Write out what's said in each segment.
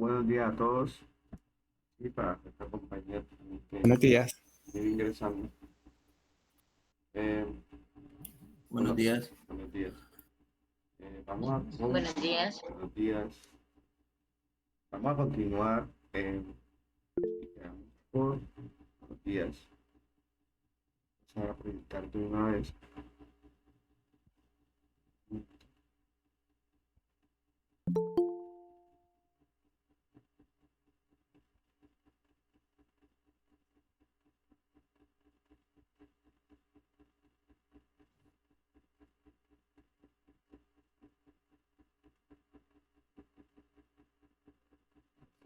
Buenos días a todos. Y para esta compañía Buenos días. ir ingresando. Eh, Buenos días. buenos días. Vamos a Buenos días. buenos días. Vamos a continuar por buenos días. Vamos a preguntarte una vez.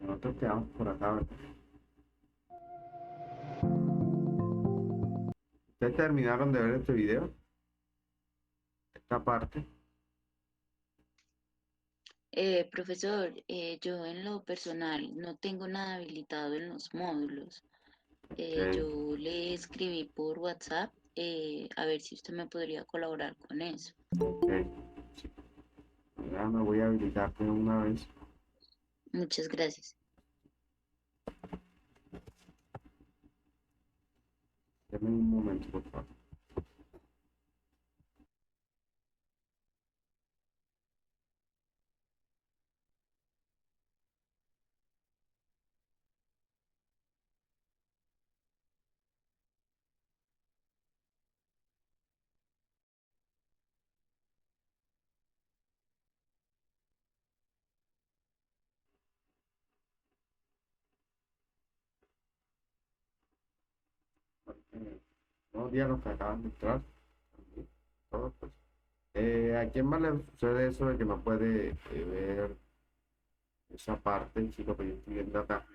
Nosotros quedamos por acá, ¿verdad? ¿Ustedes terminaron de ver este video? Esta parte. Profesor, yo en lo personal no tengo nada habilitado en los módulos. Ok, Yo le escribí por WhatsApp a ver si usted me podría colaborar con eso. ok. Sí. Ya me voy a habilitarte una vez. Muchas gracias. Deme un momento, por favor. Buenos días, los que acaban de entrar. Todos, pues. ¿A quién más le sucede eso de que no puede ver esa parte, chico, que yo estoy viendo acá,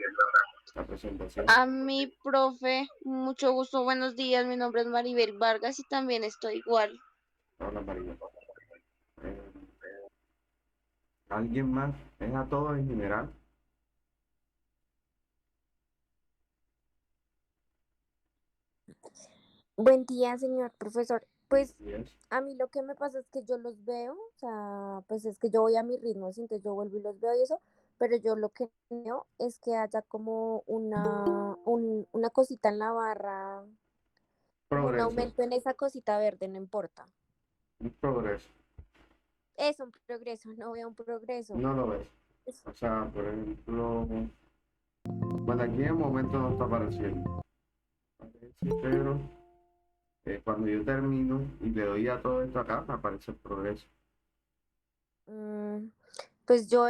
la presentación? A mi profe, mucho gusto, buenos días, mi nombre es Maribel Vargas y también estoy igual. Hola, María. Eh, ¿Alguien más? ¿Es a todos en general? Buen día, señor profesor. Buenos Pues días. a mí lo que me pasa es que yo los veo, o sea, pues es que yo voy a mi ritmo, ¿sí? Entonces yo vuelvo y los veo y eso, pero yo lo que veo es que haya como una cosita en la barra, como un Progreso, aumento en esa cosita verde, no importa. un progreso. Es un progreso, no veo un progreso. No lo ves. Es- O sea, por ejemplo, bueno, aquí en el momento no está apareciendo. Aparece, pero cuando yo termino y le doy a todo esto acá, me aparece el progreso. mm, pues yo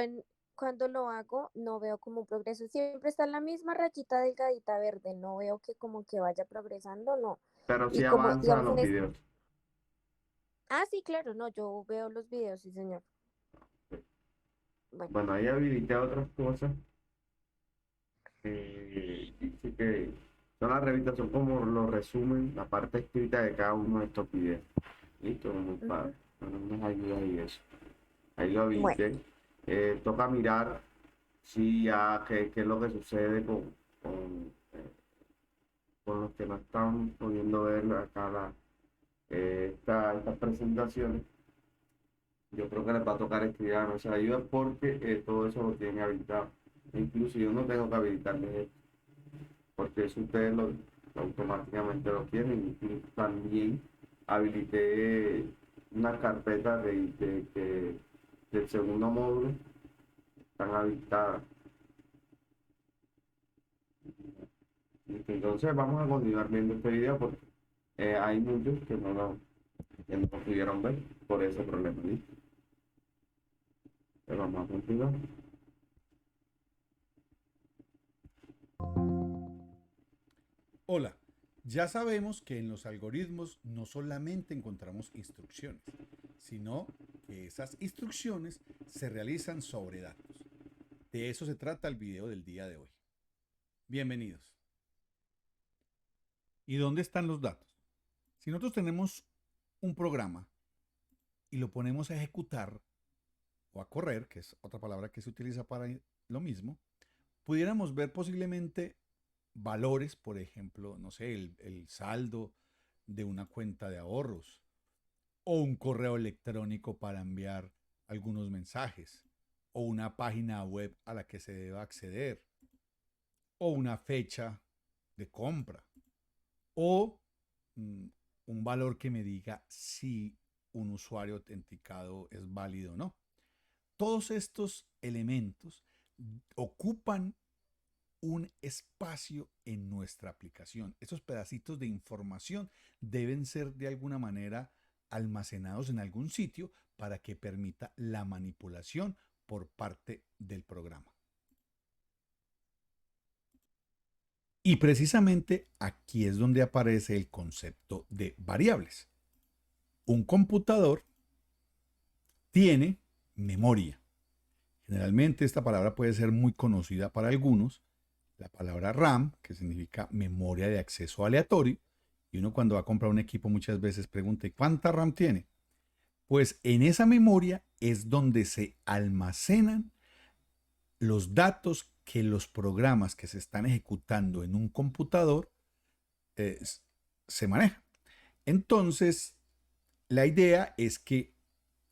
cuando lo hago no veo como un progreso, siempre está en la misma rayita delgadita verde, no veo que como que vaya progresando, no. Pero sí Y como, avanzan digamos, los videos. sí, claro, no, yo veo los videos, sí, señor. Bueno, Bueno, ahí habilité otras cosas. Dice que son las revistas, son como los resumen, la parte escrita de cada uno de estos videos. Listo, muy padre. ujú, Bueno, nos ayuda y eso. Ahí lo bueno, habilité. Toca mirar si ya qué es lo que sucede con los que no están pudiendo ver acá estas presentaciones. Yo creo que les va a tocar escribir a nuestra ayuda porque todo eso lo tienen habilitado. Incluso yo no tengo que habilitarles esto, porque eso ustedes automáticamente lo tienen. Y también habilité una carpeta del segundo módulo, están habilitadas. Entonces vamos a continuar viendo este video porque hay muchos que no lo pudieron ver por ese problema. ¿Listo? Entonces vamos a continuar. Hola, ya sabemos que en los algoritmos no solamente encontramos instrucciones, sino que esas instrucciones se realizan sobre datos. De eso se trata el video del día de hoy. Bienvenidos. ¿Y dónde están los datos? Si nosotros tenemos un programa y lo ponemos a ejecutar o a correr, que es otra palabra que se utiliza para lo mismo, pudiéramos ver posiblemente valores, por ejemplo, no sé, el saldo de una cuenta de ahorros o un correo electrónico para enviar algunos mensajes o una página web a la que se deba acceder, o una fecha de compra, o un valor que me diga si un usuario autenticado es válido o no. Todos estos elementos ocupan un espacio en nuestra aplicación. Estos pedacitos de información deben ser de alguna manera almacenados en algún sitio para que permita la manipulación por parte del programa. Y precisamente aquí es donde aparece el concepto de variables. Un computador tiene memoria. Generalmente esta palabra puede ser muy conocida para algunos. La palabra RAM, que significa memoria de acceso aleatorio, y uno cuando va a comprar un equipo muchas veces pregunta, ¿y cuánta RAM tiene? Pues en esa memoria es donde se almacenan los datos que los programas que se están ejecutando en un computador se manejan. Entonces, la idea es que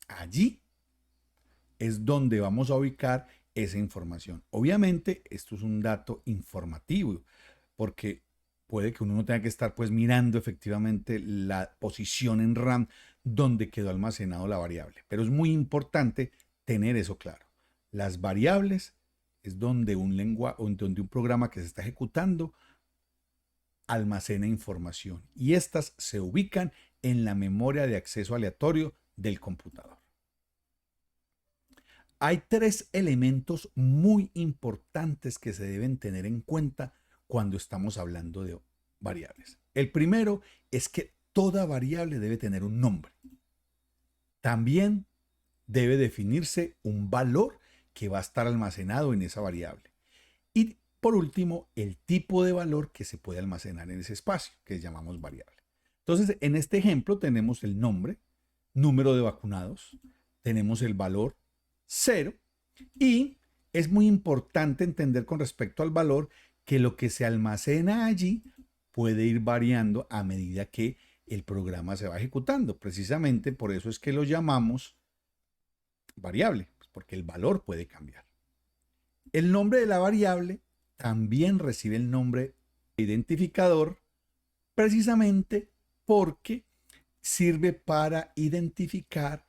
allí es donde vamos a ubicar esa información. Obviamente, esto es un dato informativo, porque puede que uno no tenga que estar pues mirando efectivamente la posición en RAM donde quedó almacenado la variable. Pero es muy importante tener eso claro. Las variables es donde donde un programa que se está ejecutando almacena información y estas se ubican en la memoria de acceso aleatorio del computador. Hay tres elementos muy importantes que se deben tener en cuenta cuando estamos hablando de variables. El primero es que toda variable debe tener un nombre. También debe definirse un valor que va a estar almacenado en esa variable. Y por último, el tipo de valor que se puede almacenar en ese espacio, que llamamos variable. Entonces, en este ejemplo tenemos el nombre, número de vacunados, tenemos el valor 0 y es muy importante entender con respecto al valor que lo que se almacena allí puede ir variando a medida que el programa se va ejecutando. Precisamente por eso es que lo llamamos variable, porque el valor puede cambiar. El nombre de la variable también recibe el nombre de identificador precisamente porque sirve para identificar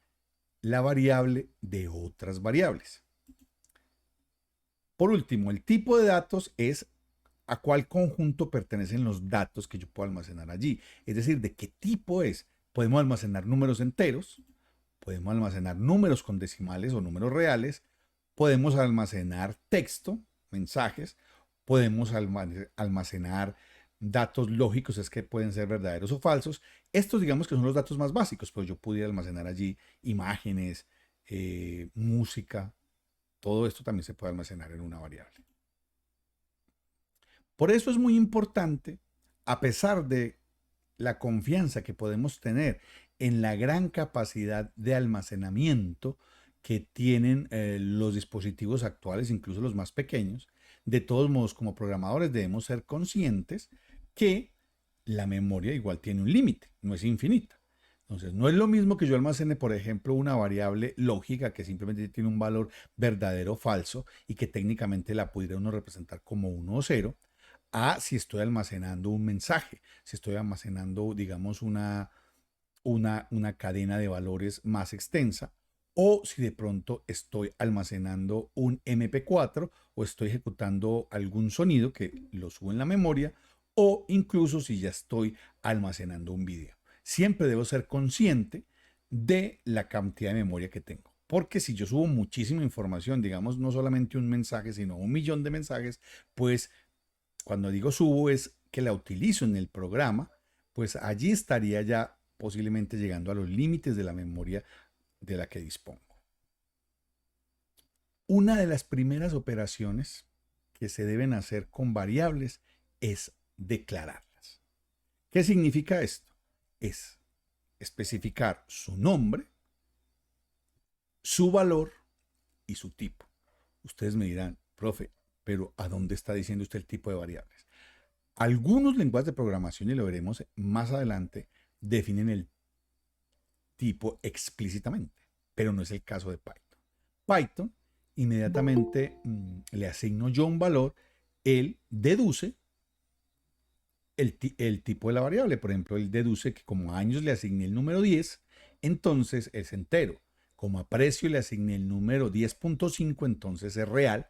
la variable de otras variables. Por último, el tipo de datos es a cuál conjunto pertenecen los datos que yo puedo almacenar allí. Es decir, de qué tipo es. Podemos almacenar números enteros, podemos almacenar números con decimales o números reales, podemos almacenar texto, mensajes, podemos almacenar datos lógicos, es que pueden ser verdaderos o falsos. Estos digamos que son los datos más básicos, pues yo pudiera almacenar allí imágenes, música, todo esto también se puede almacenar en una variable. Por eso es muy importante, a pesar de la confianza que podemos tener en la gran capacidad de almacenamiento que tienen los dispositivos actuales, incluso los más pequeños, de todos modos, como programadores debemos ser conscientes que la memoria igual tiene un límite, no es infinita. Entonces, no es lo mismo que yo almacene, por ejemplo, una variable lógica que simplemente tiene un valor verdadero o falso y que técnicamente la pudiera uno representar como 1 o 0, a si estoy almacenando un mensaje, si estoy almacenando, digamos, una cadena de valores más extensa, o si de pronto estoy almacenando un MP4 o estoy ejecutando algún sonido que lo subo en la memoria, o incluso si ya estoy almacenando un video. Siempre debo ser consciente de la cantidad de memoria que tengo. Porque si yo subo muchísima información, digamos, no solamente un mensaje, sino 1.000.000 de mensajes, pues cuando digo subo es que la utilizo en el programa, pues allí estaría ya posiblemente llegando a los límites de la memoria de la que dispongo. Una de las primeras operaciones que se deben hacer con variables es declararlas. ¿Qué significa esto? Es especificar su nombre, su valor y su tipo. Ustedes me dirán, profe, pero ¿a dónde está diciendo usted el tipo de variables? Algunos lenguajes de programación, y lo veremos más adelante, definen el tipo explícitamente, pero no es el caso de Python. Python inmediatamente le asigno yo un valor, él deduce el tipo de la variable. Por ejemplo, él deduce que como a años le asigné el número 10, entonces es entero. Como a precio le asigné el número 10.5, entonces es real.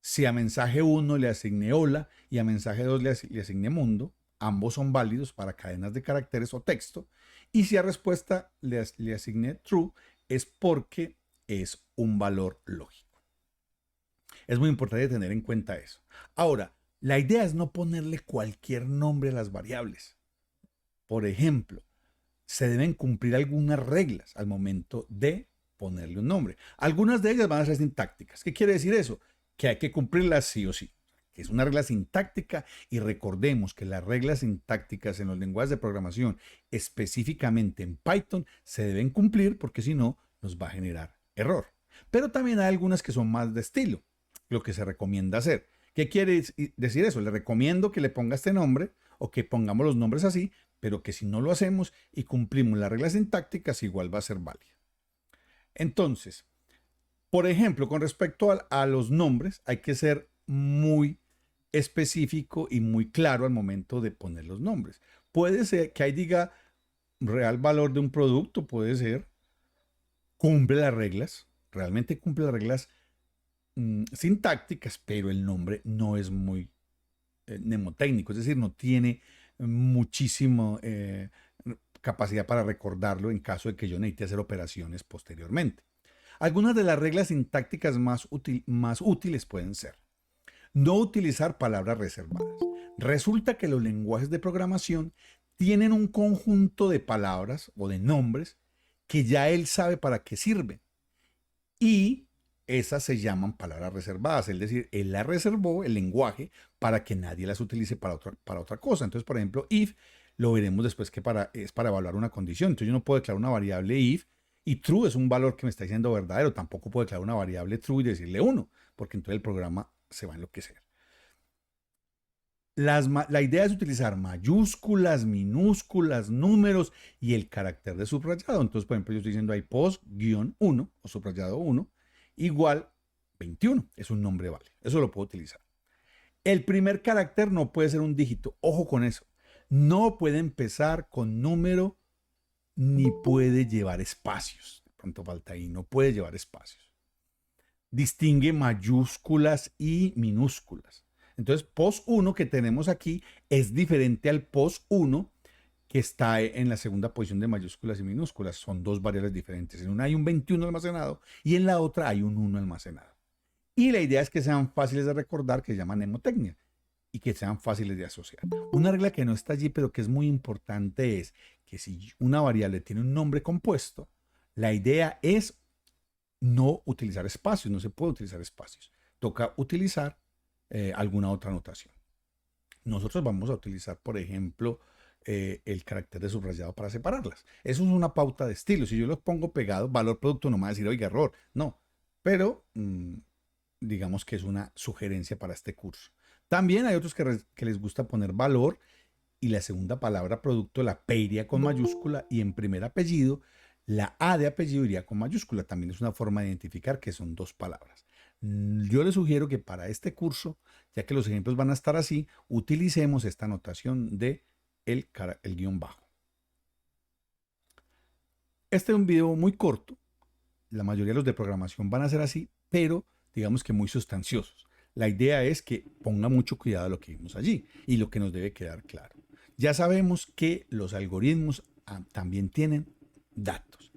Si a mensaje 1 le asigné hola y a mensaje 2 le asigné mundo, ambos son válidos para cadenas de caracteres o texto. Y si a respuesta le asigné true, es porque es un valor lógico. Es muy importante tener en cuenta eso. Ahora, la idea es no ponerle cualquier nombre a las variables. Por ejemplo, se deben cumplir algunas reglas al momento de ponerle un nombre. Algunas de ellas van a ser sintácticas. ¿Qué quiere decir eso? Que hay que cumplirlas sí o sí. Que es una regla sintáctica, y recordemos que las reglas sintácticas en los lenguajes de programación, específicamente en Python, se deben cumplir porque si no nos va a generar error. Pero también hay algunas que son más de estilo, lo que se recomienda hacer. ¿Qué quiere decir eso? Le recomiendo que le ponga este nombre o que pongamos los nombres así, pero que si no lo hacemos y cumplimos las reglas sintácticas, igual va a ser válida. Entonces, por ejemplo, con respecto a los nombres, hay que ser muy específico y muy claro al momento de poner los nombres. Puede ser que ahí diga real valor de un producto, puede ser, cumple las reglas, realmente cumple las reglas sintácticas, pero el nombre no es muy mnemotécnico, es decir, no tiene muchísima capacidad para recordarlo en caso de que yo necesite hacer operaciones posteriormente. Algunas de las reglas sintácticas más útiles pueden ser: no utilizar palabras reservadas. Resulta que los lenguajes de programación tienen un conjunto de palabras o de nombres que ya él sabe para qué sirven. Y esas se llaman palabras reservadas, es decir, él las reservó, el lenguaje, para que nadie las utilice para otra cosa. Entonces, por ejemplo, if, lo veremos después que es para evaluar una condición. Entonces yo no puedo declarar una variable if, y true es un valor que me está diciendo verdadero. Tampoco puedo declarar una variable true y decirle 1, porque entonces el programa se va a enloquecer. La idea es utilizar mayúsculas, minúsculas, números y el carácter de subrayado. Entonces, por ejemplo, yo estoy diciendo ahí post-1 o subrayado 1 igual 21. Es un nombre válido. Eso lo puedo utilizar. El primer carácter no puede ser un dígito. Ojo con eso. No puede empezar con número ni puede llevar espacios. De pronto falta ahí. No puede llevar espacios. Distingue mayúsculas y minúsculas. Entonces, post 1 que tenemos aquí es diferente al post 1 que está en la segunda posición de mayúsculas y minúsculas. Son dos variables diferentes. En una hay un 21 almacenado y en la otra hay un 1 almacenado. Y la idea es que sean fáciles de recordar, que se llama mnemotecnia, y que sean fáciles de asociar. Una regla que no está allí, pero que es muy importante, es que si una variable tiene un nombre compuesto, la idea es no utilizar espacios. No se puede utilizar espacios. Toca utilizar alguna otra notación. Nosotros vamos a utilizar, por ejemplo, el carácter de subrayado para separarlas. Eso es una pauta de estilo. Si yo los pongo pegados, valor producto, no me va a decir, oiga, error. No, pero digamos que es una sugerencia para este curso. También hay otros que les gusta poner valor y la segunda palabra producto la P iría con mayúscula y en primer apellido la A de apellido iría con mayúscula. También es una forma de identificar que son dos palabras. Yo les sugiero que para este curso, ya que los ejemplos van a estar así, utilicemos esta notación de el guión bajo. Este es un video muy corto. La mayoría de los de programación van a ser así, pero digamos que muy sustanciosos. La idea es que ponga mucho cuidado a lo que vimos allí y lo que nos debe quedar claro. Ya sabemos que los algoritmos también tienen datos,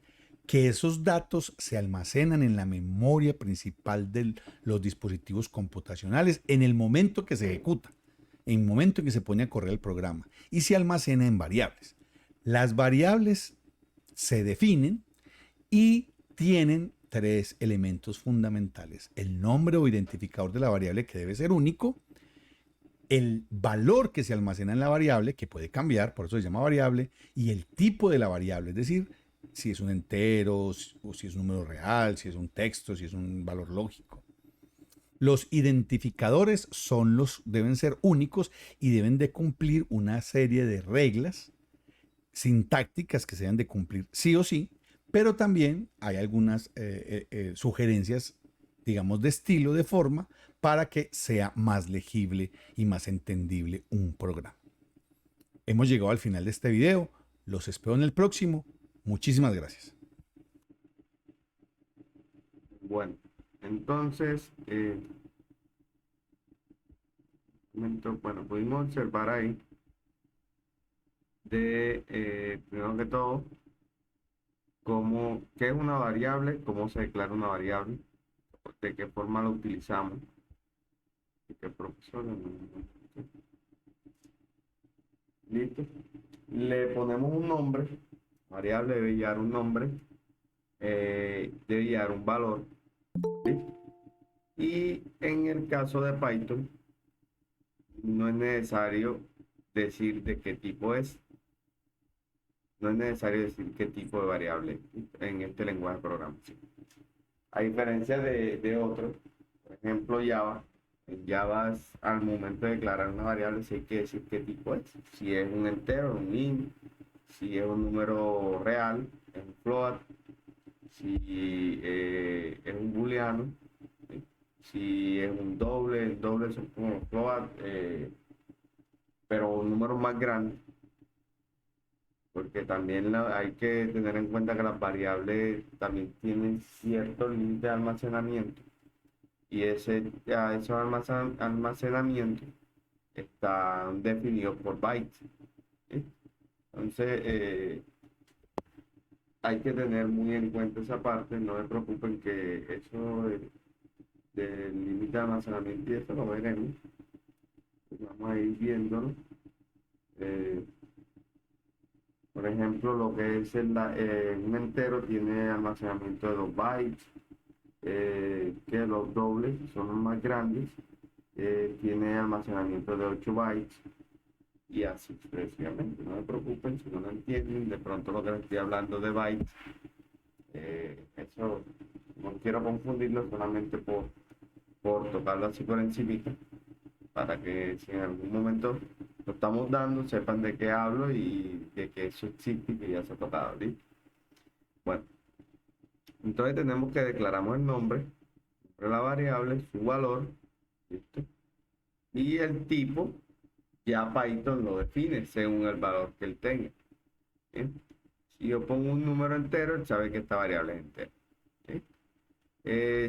que esos datos se almacenan en la memoria principal de los dispositivos computacionales en el momento que se ejecuta, en el momento en que se pone a correr el programa, y se almacena en variables. Las variables se definen y tienen tres elementos fundamentales: el nombre o identificador de la variable, que debe ser único, el valor que se almacena en la variable, que puede cambiar, por eso se llama variable, y el tipo de la variable, es decir, si es un entero, o si es un número real, si es un texto, si es un valor lógico. Los identificadores deben ser únicos y deben de cumplir una serie de reglas sintácticas que se deben de cumplir sí o sí, pero también hay algunas sugerencias digamos, de estilo, de forma, para que sea más legible y más entendible un programa. Hemos llegado al final de este video. Los espero en el próximo. Muchísimas gracias. Bueno, entonces, bueno, pudimos observar ahí primero que todo, qué es una variable, cómo se declara una variable, de qué forma la utilizamos, y qué profesor. Listo. Le ponemos un nombre, variable debe llevar un nombre, debe llevar un valor. ¿Listo? Y en el caso de Python, no es necesario decir de qué tipo es. No es necesario decir qué tipo de variable en este lenguaje de programación. A diferencia de otros, por ejemplo Java, en Java al momento de declarar una variable sí hay que decir qué tipo es. Si es un entero, un int, si es un número real, es un float, si es un booleano, ¿sí? Si es un doble, el doble son como float, pero un número más grande, porque también hay que tener en cuenta que las variables también tienen cierto límite de almacenamiento y esos almacenamientos están definidos por bytes, ¿sí? Entonces, hay que tener muy en cuenta esa parte. No se preocupen que eso del límite de almacenamiento y eso lo veremos. Vamos a ir viéndolo. Por ejemplo, lo que es un entero tiene almacenamiento de 2 bytes, que los dobles son los más grandes, tiene almacenamiento de 8 bytes y así sucesivamente. No se preocupen si no lo entienden. De pronto lo que les estoy hablando de bytes, eso no quiero confundirlo, solamente por tocarlo así por encimita, para que si en algún momento lo estamos dando, sepan de qué hablo y de que eso existe y que ya se ha tocado, ¿listo? Bueno, entonces tenemos que declaramos el nombre de la variable, su valor, ¿listo? Y el tipo, ya Python lo define según el valor que él tenga, ¿sí? Si yo pongo un número entero, él sabe que esta variable es entera, ¿sí?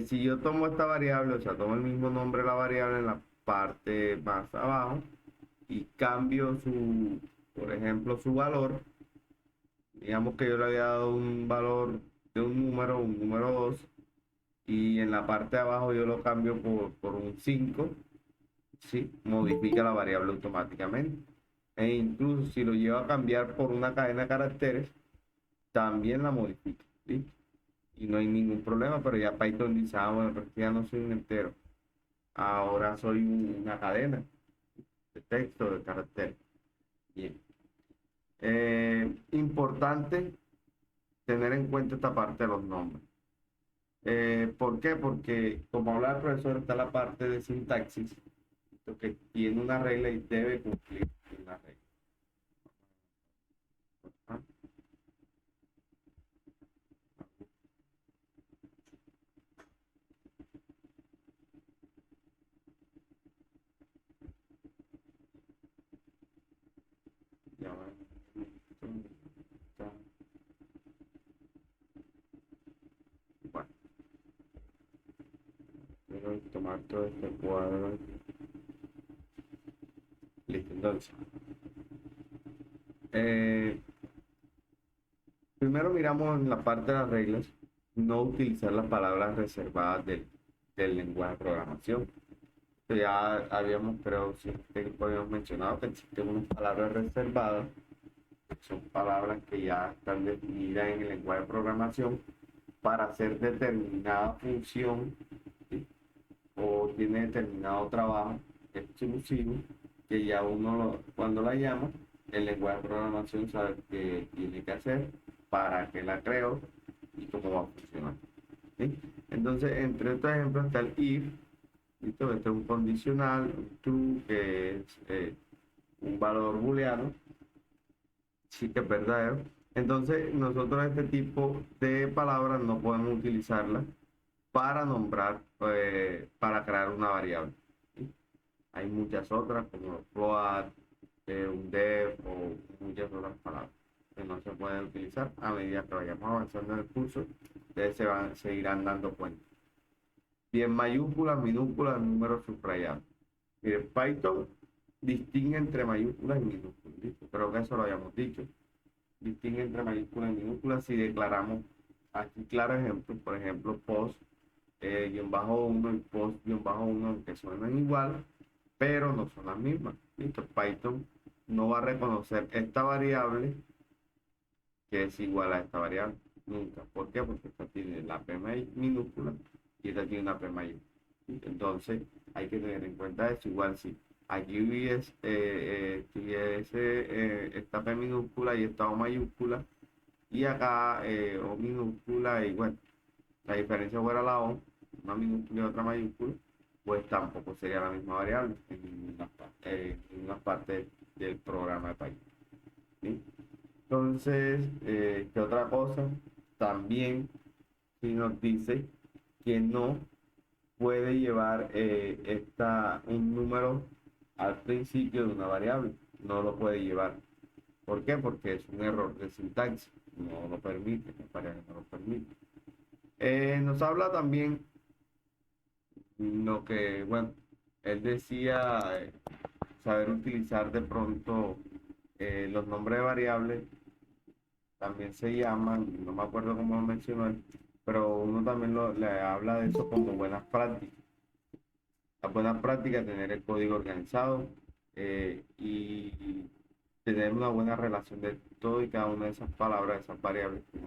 Si yo tomo esta variable, o sea, tomo el mismo nombre de la variable en la parte más abajo y cambio por ejemplo, su valor, digamos que yo le había dado un valor de un número 2, y en la parte de abajo yo lo cambio por un 5, ¿sí? Modifica la variable automáticamente. E incluso si lo llevo a cambiar por una cadena de caracteres, también la modifica, ¿sí? Y no hay ningún problema, pero ya Python dice, bueno, pero ya no soy un entero, ahora soy una cadena de texto, de caracteres. Bien. Importante tener en cuenta esta parte de los nombres. ¿Por qué? Porque como habla el profesor, está la parte de sintaxis, que tiene una regla y debe cumplir una regla. ¿Ah? Ya va. Bueno, quiero tomar todo este cuadro. Listo, entonces. Primero miramos en la parte de las reglas, no utilizar las palabras reservadas del lenguaje de programación. Ya habíamos, creo, siempre habíamos mencionado que existen unas palabras reservadas, que son palabras que ya están definidas en el lenguaje de programación para hacer determinada función, ¿sí? O tiene determinado trabajo exclusivo que ya uno cuando la llama, el lenguaje de programación sabe qué tiene que hacer, para qué la creo y cómo va a funcionar, ¿sí? Entonces, entre estos ejemplos está el if. ¿Listo? Este es un condicional, un true, que es un valor booleano, sí que es verdadero. Entonces, nosotros este tipo de palabras no podemos utilizarlas para nombrar, para crear una variable. ¿Sí? Hay muchas otras como float, un def o muchas otras palabras que no se pueden utilizar. A medida que vayamos avanzando en el curso, ustedes se irán dando cuenta. Bien, mayúsculas, minúsculas, números subrayados. Mire, Python distingue entre mayúsculas y minúsculas. ¿Listo? Creo que eso lo habíamos dicho. Distingue entre mayúsculas y minúsculas si declaramos aquí claro ejemplo, por ejemplo, post guión bajo 1 y post guión bajo 1, que suenan igual, pero no son las mismas. ¿Listo? Python no va a reconocer esta variable que es igual a esta variable. Nunca. ¿Por qué? Porque esta tiene la P minúscula y esta tiene una P mayúscula. Entonces, hay que tener en cuenta eso. Igual si aquí tuviese esta P minúscula y esta O mayúscula, y acá O minúscula, y bueno, la diferencia fuera la O, una minúscula y otra mayúscula, pues tampoco sería la misma variable en una parte del programa de Python. ¿Sí? Entonces, ¿qué otra cosa? También si nos dice que no puede llevar un número al principio de una variable. No lo puede llevar. ¿Por qué? Porque es un error de sintaxis. No lo permite, la variable no lo permite. Nos habla también lo que, bueno, él decía, saber utilizar de pronto los nombres de variables. También se llaman, no me acuerdo cómo lo mencionó él, pero uno también le habla de eso como buenas prácticas. Las buenas prácticas, tener el código organizado y tener una buena relación de todo y cada una de esas palabras, de esas variables que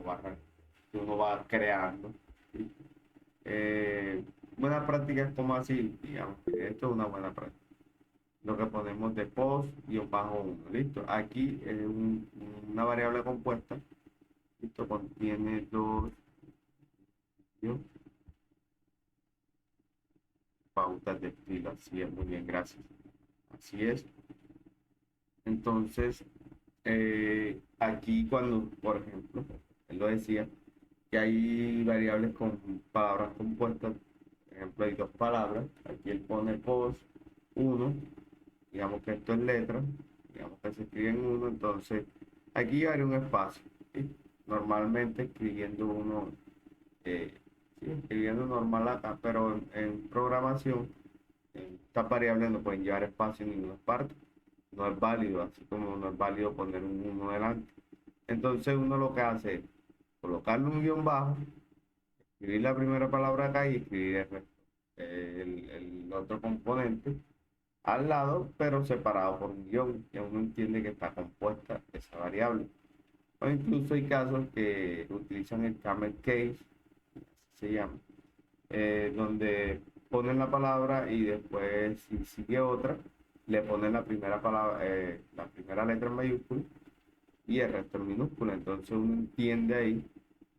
uno va creando. ¿Sí? Buenas prácticas como así, digamos, que esto es una buena práctica. Lo que ponemos de post y un bajo 1, listo. Aquí es una variable compuesta. Esto contiene ¿sí? Pautas de estilo. Así es, muy bien, gracias. Así es. Entonces, aquí cuando, por ejemplo, él lo decía, que hay variables con palabras compuestas. Por ejemplo, hay dos palabras. Aquí él pone post 1. Digamos que esto es letra. Digamos que se escribe en 1. Entonces, aquí hay un espacio. ¿Sí? Normalmente escribiendo uno, sí, escribiendo normal acá, pero en programación, estas variables no pueden llevar espacio en ninguna parte. No es válido, así como no es válido poner un 1 delante. Entonces uno lo que hace es colocarle un guión bajo, escribir la primera palabra acá y escribir el otro componente al lado, pero separado por un guión. Ya uno entiende que está compuesta esa variable. O incluso hay casos que utilizan el camel case, así se llama, donde ponen la palabra y después si sigue otra, le ponen la primera palabra, la primera letra en mayúscula y el resto en minúscula. Entonces uno entiende ahí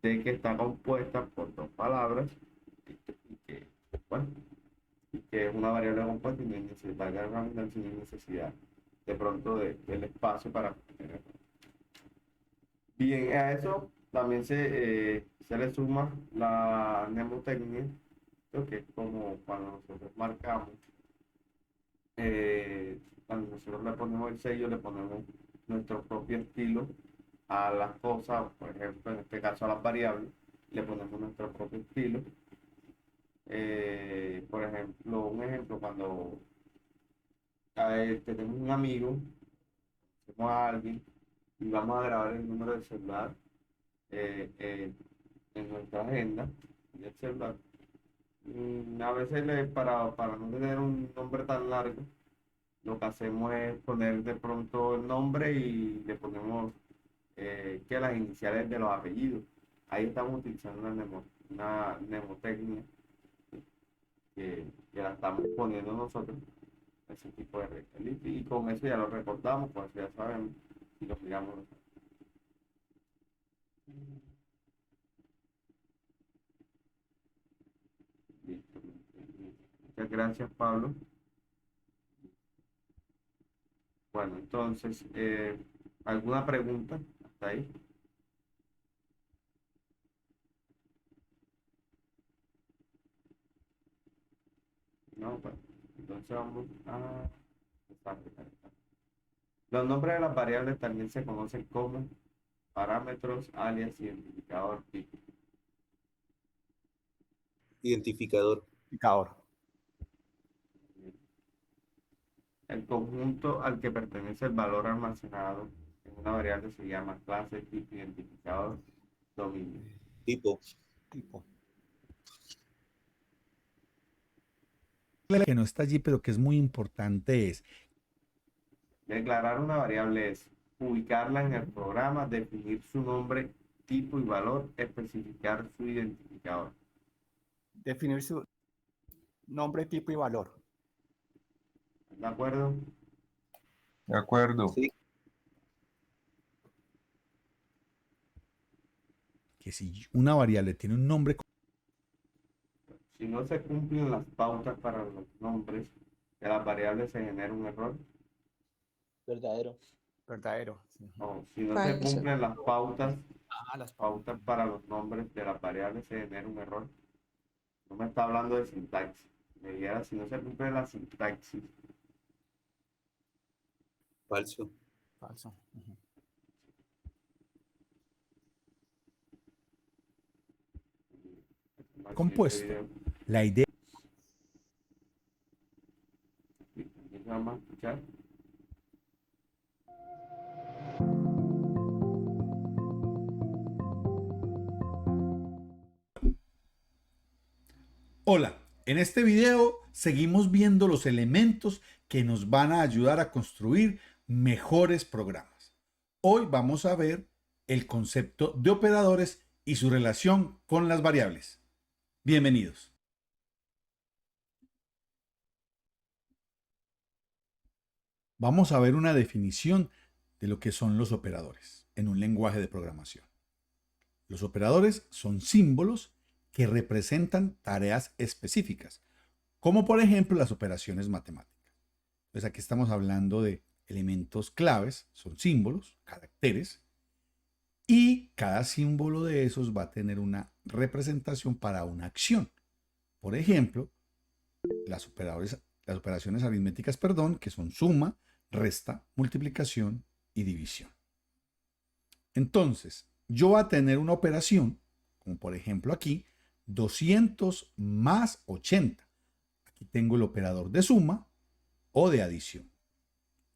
de que está compuesta por dos palabras y que, bueno, y que es una variable compuesta y no hay necesidad, sin necesidad de pronto del espacio para tener. Bien, a eso también se le suma la mnemotecnia, que es como cuando nosotros marcamos, cuando nosotros le ponemos el sello, le ponemos nuestro propio estilo a las cosas, por ejemplo, en este caso a las variables, le ponemos nuestro propio estilo. Por ejemplo, un ejemplo, cuando tenemos un amigo, tenemos a alguien y vamos a grabar el número de celular en nuestra agenda del celular. A veces para no tener un nombre tan largo, lo que hacemos es poner de pronto el nombre y le ponemos que las iniciales de los apellidos. Ahí estamos utilizando una mnemotecnia que la estamos poniendo nosotros, ese tipo de reglas. Y con eso ya lo recordamos, pues ya sabemos y lo miramos. Listo. Muchas gracias, Pablo. Bueno, entonces, ¿alguna pregunta hasta ahí? No, bueno, entonces vamos a... Los nombres de las variables también se conocen como parámetros, alias, identificador, tipo. Identificador. Indicador. El conjunto al que pertenece el valor almacenado en una variable se llama clase, tipo, identificador, dominio. Tipo. Tipo. Que no está allí, pero que es muy importante es Declarar una variable es ubicarla en el programa, definir su nombre, tipo y valor, especificar su identificador. Definir su nombre, tipo y valor. ¿De acuerdo? De acuerdo. Sí. que si una variable tiene un nombre, Si no se cumplen las pautas para los nombres de las variables, se genera un error. Verdadero. Verdadero. Sí. O si no se Falso. cumplen las pautas Las pautas para los nombres de las variables, se genera un error. No me está hablando de sintaxis. Me dijera si no se cumple la sintaxis. Falso. Falso. Ujú. compuesto. Video, La idea vamos a escuchar. Hola, en este video seguimos viendo los elementos que nos van a ayudar a construir mejores programas. Hoy vamos a ver el concepto de operadores y su relación con las variables. Bienvenidos. Vamos a ver una definición de lo que son los operadores en un lenguaje de programación. Los operadores son símbolos que representan tareas específicas, como por ejemplo las operaciones matemáticas. Entonces aquí estamos hablando de elementos claves, son símbolos, caracteres, y cada símbolo de esos va a tener una representación para una acción. Por ejemplo, las operaciones aritméticas, que son suma, resta, multiplicación y división. Entonces, yo voy a tener una operación, como por ejemplo aquí, 200 más 80. Aquí tengo el operador de suma o de adición.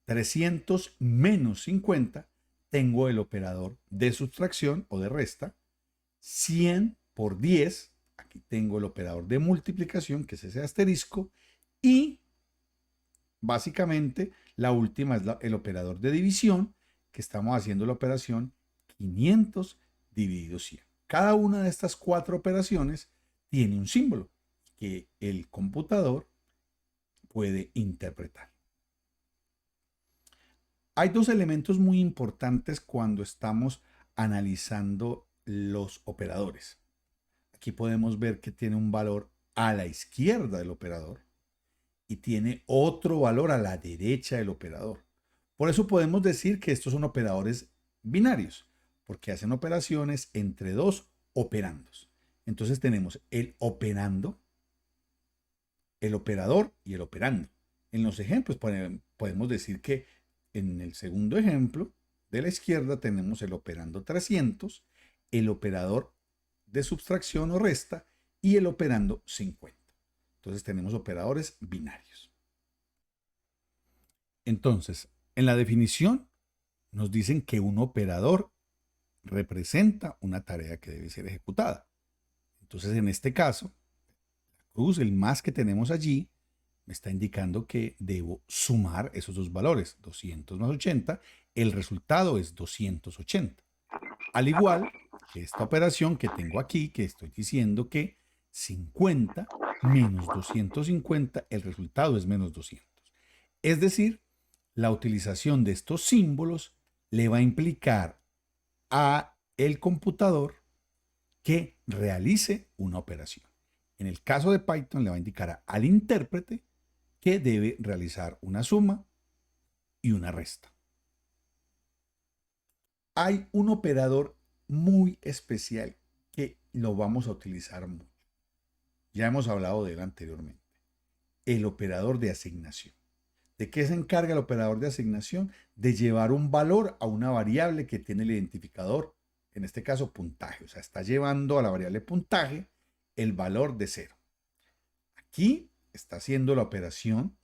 300 menos 50, tengo el operador de sustracción o de resta. 100 por 10, aquí tengo el operador de multiplicación, que es ese asterisco. Y básicamente la última es el operador de división, que estamos haciendo la operación 500 dividido 100. Cada una de estas 4 operaciones tiene un símbolo que el computador puede interpretar. Hay 2 elementos muy importantes cuando estamos analizando los operadores. Aquí podemos ver que tiene un valor a la izquierda del operador y tiene otro valor a la derecha del operador. Por eso podemos decir que estos son operadores binarios, porque hacen operaciones entre 2 operandos. Entonces tenemos el operando, el operador y el operando. En los ejemplos podemos decir que en el segundo ejemplo de la izquierda tenemos el operando 300, el operador de sustracción o resta y el operando 50. Entonces tenemos operadores binarios. Entonces, en la definición nos dicen que un operador representa una tarea que debe ser ejecutada. Entonces, en este caso, la cruz, el más que tenemos allí, me está indicando que debo sumar esos 2 valores, 200 más 80, el resultado es 280. Al igual que esta operación que tengo aquí, que estoy diciendo que 50 menos 250, el resultado es menos 200. Es decir, la utilización de estos símbolos le va a implicar a el computador que realice una operación. En el caso de Python le va a indicar al intérprete que debe realizar una suma y una resta. Hay un operador muy especial que lo vamos a utilizar mucho. Ya hemos hablado de él anteriormente. el operador de asignación. ¿De qué se encarga el operador de asignación? De llevar un valor a una variable que tiene el identificador, en este caso puntaje. O sea, está llevando a la variable puntaje el valor de 0. Aquí está haciendo la operación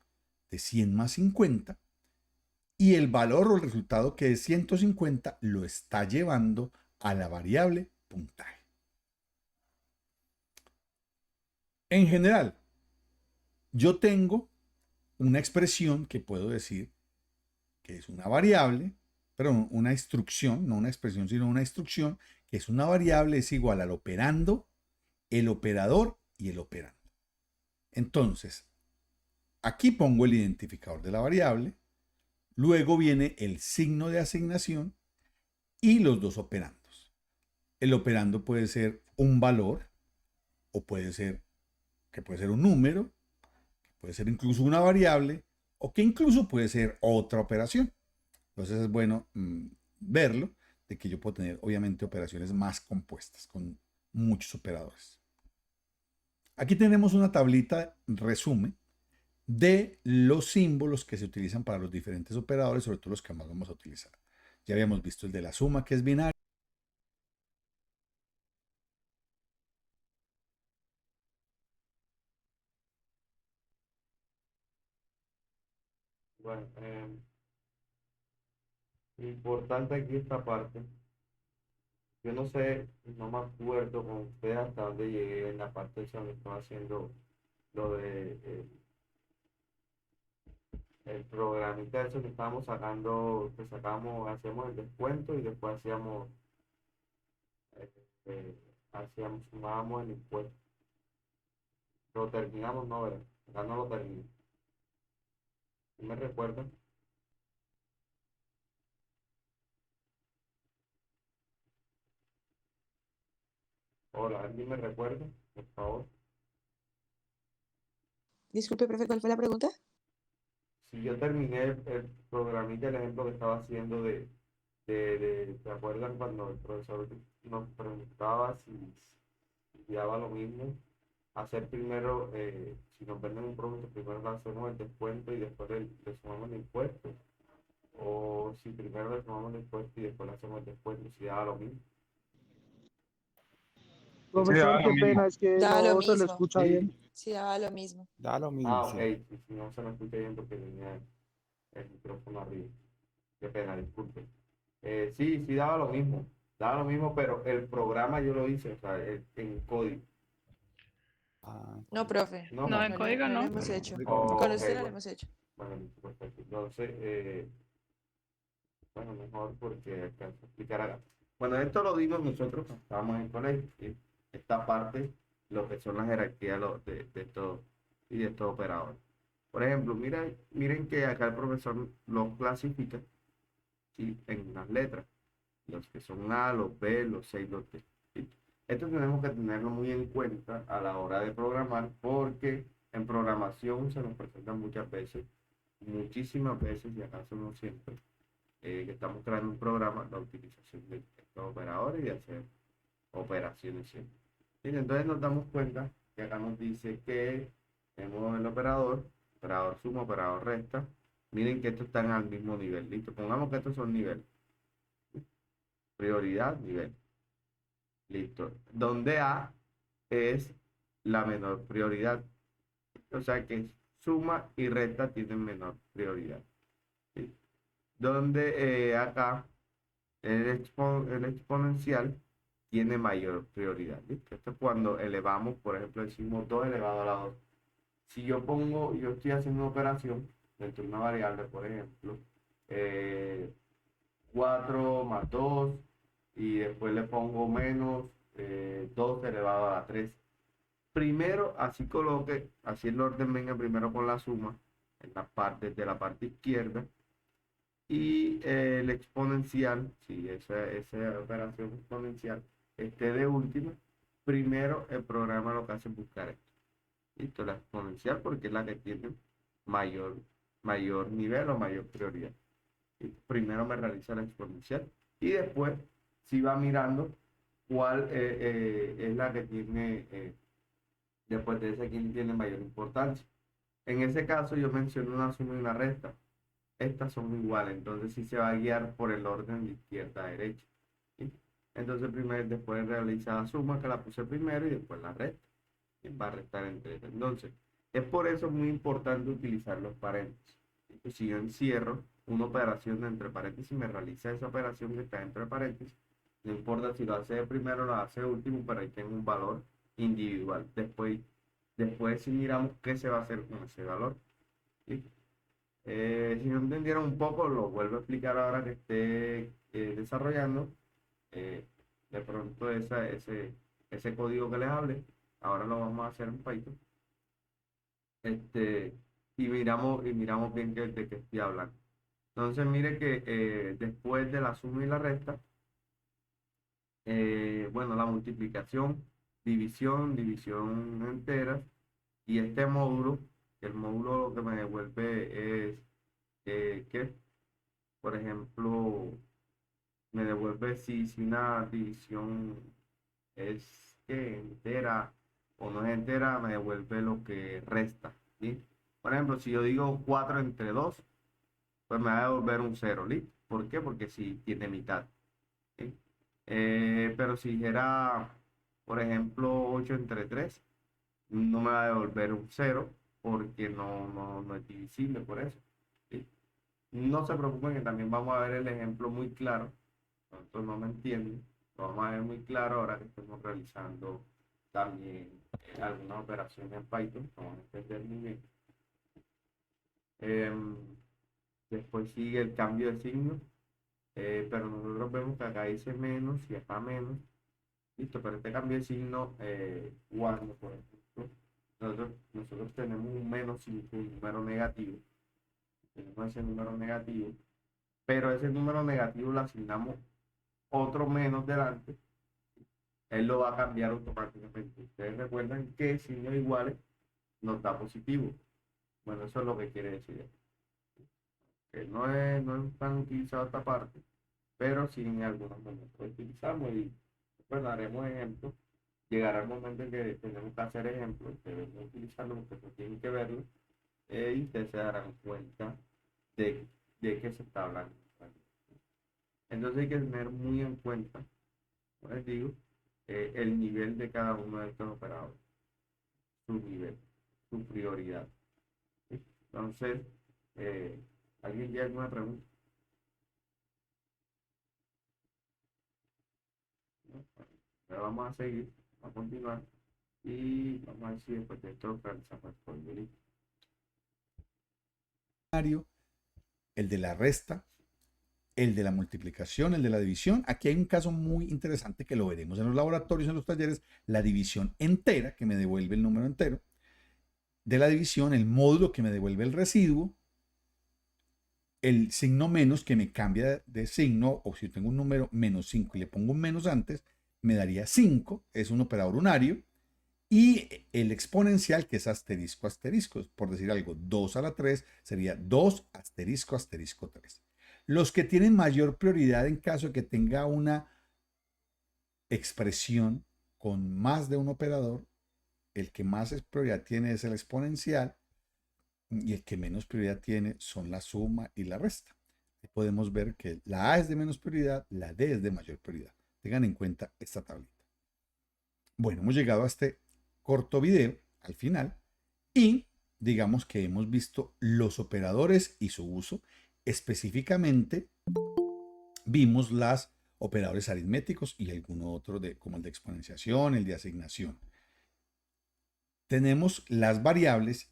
de 100 más 50 y el valor o el resultado, que es 150, lo está llevando a la variable puntaje. En general, yo tengo una expresión que puedo decir que es una variable, pero una instrucción, no una expresión, sino una instrucción, que es una variable, es igual al operando, el operador y el operando. Entonces, aquí pongo el identificador de la variable, luego viene el signo de asignación y los dos operandos. El operando puede ser un valor, o puede ser un número, puede ser incluso una variable, o que incluso puede ser otra operación. Entonces es bueno verlo, de que yo puedo tener obviamente operaciones más compuestas, con muchos operadores. Aquí tenemos una tablita resumen de los símbolos que se utilizan para los diferentes operadores, sobre todo los que más vamos a utilizar. Ya habíamos visto el de la suma, que es binario. Bueno, importante aquí esta parte. Yo no sé, no me acuerdo con ustedes hasta dónde llegué en la parte de donde estaba haciendo lo de el programita eso que estábamos sacando, que sacamos, hacíamos el descuento y después eh, eh, sumábamos el impuesto. Lo terminamos, no, ¿verdad? Ya no lo terminé. ¿Sí me recuerdan? Hola, ¿alguien me recuerda? Por favor. Disculpe, profe, ¿cuál fue la pregunta? Si yo terminé el programita, el ejemplo que estaba haciendo ¿te acuerdan cuando el profesor nos preguntaba si daba lo mismo? Hacer primero, si nos venden un producto, primero le hacemos el descuento y después le sumamos el impuesto. O si primero le sumamos el impuesto y después le hacemos el descuento, si daba lo mismo. Profesor, Profesor, qué pena, es que Da lo no se lo mismo. escucha Sí. bien. Sí, daba lo mismo. Da lo mismo, Ah, ok, sí. si no se me escucha bien porque tenía el micrófono arriba. Qué pena, disculpe. Sí, daba lo mismo, pero el programa yo lo hice, o sea, en código. Ah, No, profe. No, No, en código No lo no. hemos hecho. Oh, Con ok, usted no lo bueno, hemos hecho. bueno, listo, perfecto. Entonces, bueno, mejor porque alcanzo a explicar acá. Bueno, esto lo dimos nosotros cuando estábamos en colegio, ¿sí? Esta parte, lo que son las jerarquías de estos y de estos operadores. Por ejemplo, miren que acá el profesor los clasifica, ¿sí? En las letras, los que son A, los B, los C y los D, ¿sí? Esto tenemos que tenerlo muy en cuenta a la hora de programar, porque en programación se nos presentan muchas veces, muchísimas veces, y acaso no siempre, que estamos creando un programa, la utilización de estos operadores y de hacer operaciones siempre. Bien, entonces nos damos cuenta que acá nos dice que tenemos el operador suma, operador resta. Miren que estos están al mismo nivel, listo. Pongamos que estos son niveles. Prioridad, nivel. Listo. Donde A es la menor prioridad. O sea que suma y resta tienen menor prioridad. ¿Sí? Donde acá el exponencial tiene mayor prioridad. ¿Listo? Esto es cuando elevamos, por ejemplo, decimos 2 elevado a la 2. Si yo estoy haciendo una operación dentro de una variable, por ejemplo, 4 más 2, y después le pongo menos 2 elevado a la 3. Primero, así el orden venga primero con la suma, de la parte izquierda, y el exponencial, si esa operación exponencial esté de última, primero el programa lo que hace es buscar esto. Listo, la exponencial porque es la que tiene mayor nivel o mayor prioridad. Y primero me realiza la exponencial y después si va mirando cuál es la que tiene, después de esa, quién tiene mayor importancia. En ese caso yo menciono una suma y una resta. Estas son iguales, entonces sí se va a guiar por el orden de izquierda a derecha. ¿Sí? Entonces primero, después realiza la suma que la puse primero y después la resta. ¿Sí? Va a restar entre ellas. Entonces, es por eso muy importante utilizar los paréntesis. ¿Sí? Pues si yo encierro una operación de entre paréntesis, me realiza esa operación que está entre paréntesis. No importa si lo hace de primero o lo hace de último, pero ahí tengo un valor individual. Después si miramos qué se va a hacer con ese valor. ¿Sí? Si no entendieron un poco, lo vuelvo a explicar ahora que esté desarrollando. De pronto ese código que les hablé, ahora lo vamos a hacer en Python. Y miramos bien de qué estoy hablando. Entonces mire que después de la suma y la resta, bueno, la multiplicación, división entera, y este módulo, el módulo lo que me devuelve es que, por ejemplo, me devuelve si una división es entera o no es entera, me devuelve lo que resta, ¿sí? Por ejemplo, si yo digo 4 entre 2, pues me va a devolver un 0, ¿listo? ¿Por qué? Porque si tiene mitad, ¿sí? Pero si dijera, por ejemplo, 8 entre 3, no me va a devolver un 0 porque no es divisible por eso, ¿sí? No se preocupen que también vamos a ver el ejemplo muy claro. Entonces no me entienden. Lo vamos a ver muy claro ahora que estamos realizando también algunas operaciones en Python. Vamos a entender muy bien. Después sigue el cambio de signo. Pero nosotros vemos que acá dice menos y acá menos. Listo, pero este cambio de signo, cuando, por ejemplo, nosotros tenemos un menos y un número negativo. Tenemos ese número negativo, pero ese número negativo le asignamos otro menos delante, él lo va a cambiar automáticamente. Ustedes recuerdan que signos iguales nos da positivo. Bueno, eso es lo que quiere decir. Que no es tan utilizado esta parte, pero sí en algunos momentos lo utilizamos y bueno, haremos ejemplos. Llegará el momento en que tenemos que hacer ejemplos, debemos utilizarlo porque no tienen que verlo, y ustedes se darán cuenta de qué se está hablando. Entonces hay que tener muy en cuenta, como les digo, el nivel de cada uno de estos operadores, su nivel, su prioridad. ¿Sí? Entonces, ¿alguien tiene alguna pregunta? ¿No? Pero vamos a seguir, vamos a continuar y vamos a ver si después de esto realizamos el código. El de la resta, el de la multiplicación, el de la división. Aquí hay un caso muy interesante que lo veremos en los laboratorios, en los talleres, la división entera, que me devuelve el número entero, de la división, el módulo que me devuelve el residuo, el signo menos que me cambia de signo, o si yo tengo un número menos 5 y le pongo un menos antes, me daría 5, es un operador unario, y el exponencial, que es asterisco, asterisco, por decir algo, 2 a la 3 sería 2 asterisco, asterisco 3. Los que tienen mayor prioridad en caso de que tenga una expresión con más de un operador, el que más prioridad tiene es el exponencial y el que menos prioridad tiene son la suma y la resta. Ahí podemos ver que la A es de menos prioridad, la D es de mayor prioridad. Tengan en cuenta esta tablita. Bueno, hemos llegado a este corto video al final y digamos que hemos visto los operadores y su uso. Específicamente vimos los operadores aritméticos y alguno otro como el de exponenciación, el de asignación. Tenemos las variables,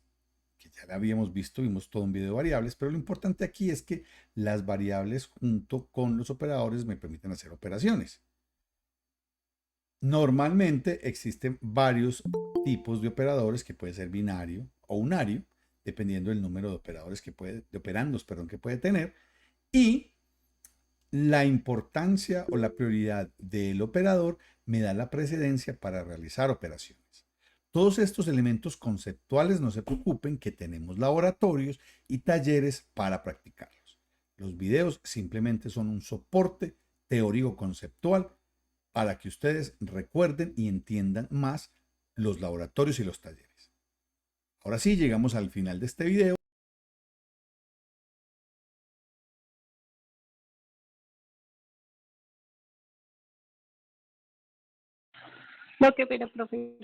que ya la habíamos visto, vimos todo un video de variables, pero lo importante aquí es que las variables junto con los operadores me permiten hacer operaciones. Normalmente existen varios tipos de operadores, que puede ser binario o unario, dependiendo del número de operadores de operandos que puede tener, y la importancia o la prioridad del operador me da la precedencia para realizar operaciones. Todos estos elementos conceptuales, no se preocupen, que tenemos laboratorios y talleres para practicarlos. Los videos simplemente son un soporte teórico conceptual para que ustedes recuerden y entiendan más los laboratorios y los talleres. Ahora sí, llegamos al final de este video. No, qué pena, profe.